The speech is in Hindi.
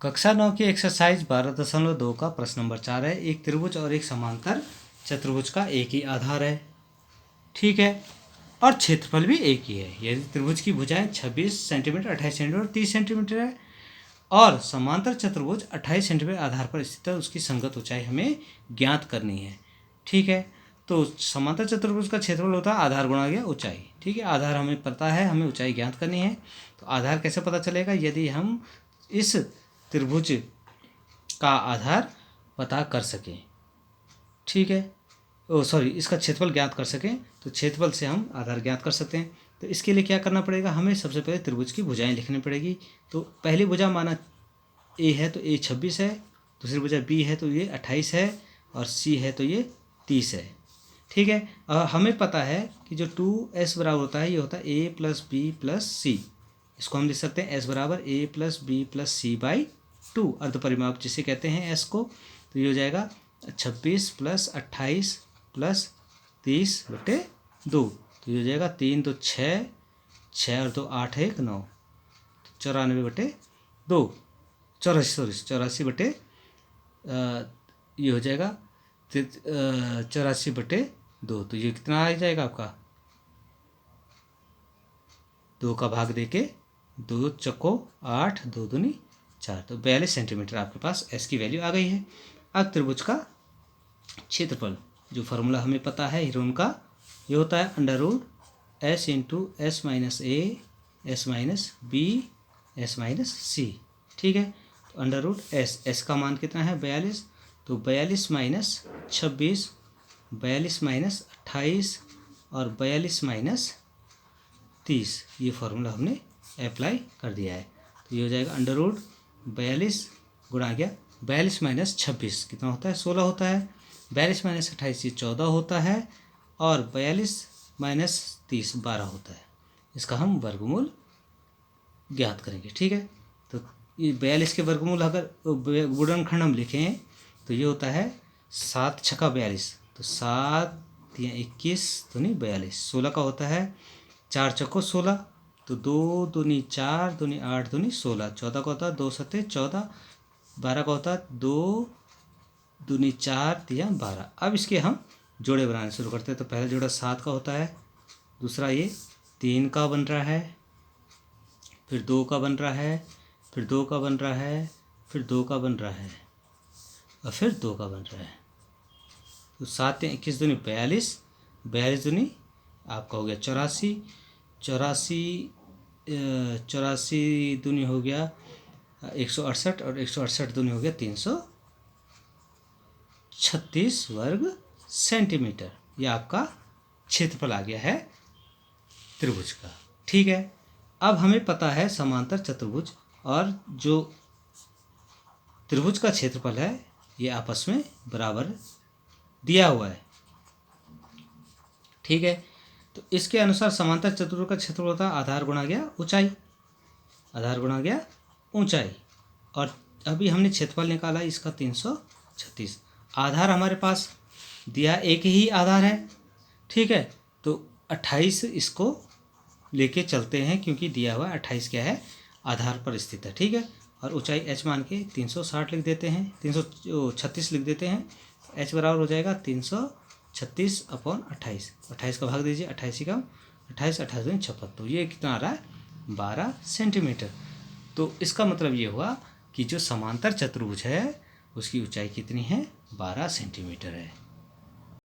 कक्षा 9 की एक्सरसाइज 12.2 का प्रश्न नंबर 4 है। एक त्रिभुज और एक समांतर चतुर्भुज का एक ही आधार है, ठीक है, और क्षेत्रफल भी एक ही है। यदि त्रिभुज की भुजाएं 26 सेंटीमीटर, 28 सेंटीमीटर और 30 सेंटीमीटर है और समांतर चतुर्भुज 28 सेंटीमीटर आधार पर स्थित है, उसकी संगत ऊंचाई हमें ज्ञात करनी है, ठीक है। तो समांतर चतुर्भुज का क्षेत्रफल होता है आधार गुणा गया ऊंचाई, ठीक है। आधार हमें पता है, हमें ऊंचाई ज्ञात करनी है। तो आधार कैसे पता चलेगा? यदि हम इस त्रिभुज का आधार पता कर सकें, ठीक है, इसका क्षेत्रफल ज्ञात कर सकें, तो क्षेत्रफल से हम आधार ज्ञात कर सकते हैं। तो इसके लिए क्या करना पड़ेगा? हमें सबसे पहले त्रिभुज की भुजाएं लिखनी पड़ेगी। तो पहली भुजा माना ए है तो ए 26 है, दूसरी भुजा बी है तो ये 28 है और सी है तो ये 30 है, ठीक है। हमें पता है कि जो 2s बराबर होता है ये होता है a plus B plus C. इसको हम लिख सकते हैं s बराबर a plus B plus C by 2, अर्धपरिमाप जिसे कहते हैं s को। तो ये हो जाएगा 26 प्लस 28 प्लस 30/2। तो ये हो जाएगा 3 2 6, 6 और 2 8 1 9, 94/2, 84/2 ये हो जाएगा 84/2। तो ये कितना आ जाएगा आपका? 2 का भाग देके 2 चक्को 8, 2 दूनी 4, तो 42 सेंटीमीटर आपके पास s की वैल्यू आ गई है। अब त्रिभुज का क्षेत्रफल, जो फार्मूला हमें पता है हीरोन का, ये होता है √s into s minus a s minus b s minus c, ठीक है। तो √s का मान कितना है? 42। तो 42 माइनस 26, 42 माइनस 28 और 42 माइनस 30, ये फार्मूला हमने अप्लाई कर दिया है। तो ये हो जाएगा √42 गुणा गया 42 माइनस 26 कितना होता है? 16 होता है। 42 माइनस 28 ये 14 होता है और 42 माइनस 30 12 होता है। इसका हम वर्गमूल ज्ञात करेंगे, ठीक है। तो ये 42 के वर्गमूल अगर गुणनखंड हम लिखें तो ये होता है 7 छक्का 42, तो 7 या 21 दूनी 42, 16 का होता है 4 चक्को 16, तो 2 दूनी 4 दूनी 8 दूनी 16, 14 का होता है 2 सत्ते 14, 12 का होता है 2 दूनी 4 या 12। अब इसके हम जोड़े बनाने शुरू करते हैं। तो पहला जोड़ा 7 का होता है, दूसरा ये 3 का बन रहा है, फिर 2 का बन रहा है, फिर 2 का बन रहा है, फिर 2 का बन रहा है और फिर 2 का बन रहा है। तो 7 या 21 दूनी 42, 42 दूनी आपका हो गया 84, 84 दूनी हो गया 168 और 168 दूनी हो गया 336 वर्ग सेंटीमीटर। यह आपका क्षेत्रफल आ गया है त्रिभुज का, ठीक है। अब हमें पता है समांतर चतुर्भुज और जो त्रिभुज का क्षेत्रफल है ये आपस में बराबर दिया हुआ है, ठीक है। तो इसके अनुसार समांतर चतुर्भुज का क्षेत्रफल होता है आधार गुणा गया ऊंचाई, आधार गुणा गया ऊंचाई। और अभी हमने क्षेत्रफल निकाला इसका 336। आधार हमारे पास दिया एक ही आधार है, ठीक है। तो 28 इसको लेके चलते हैं क्योंकि दिया हुआ 28 क्या है? आधार पर स्थित है, ठीक है। और ऊंचाई h मान के 360 लिख देते हैं, 336 लिख देते हैं। h बराबर हो जाएगा 336/28, 28 का भाग दीजिए, 28 का 28 28 दूनी 56, तो ये कितना आ रहा है? 12 सेंटीमीटर। तो इसका मतलब ये हुआ कि जो समांतर चतुर्भुज है उसकी ऊंचाई कितनी है? 12 सेंटीमीटर है।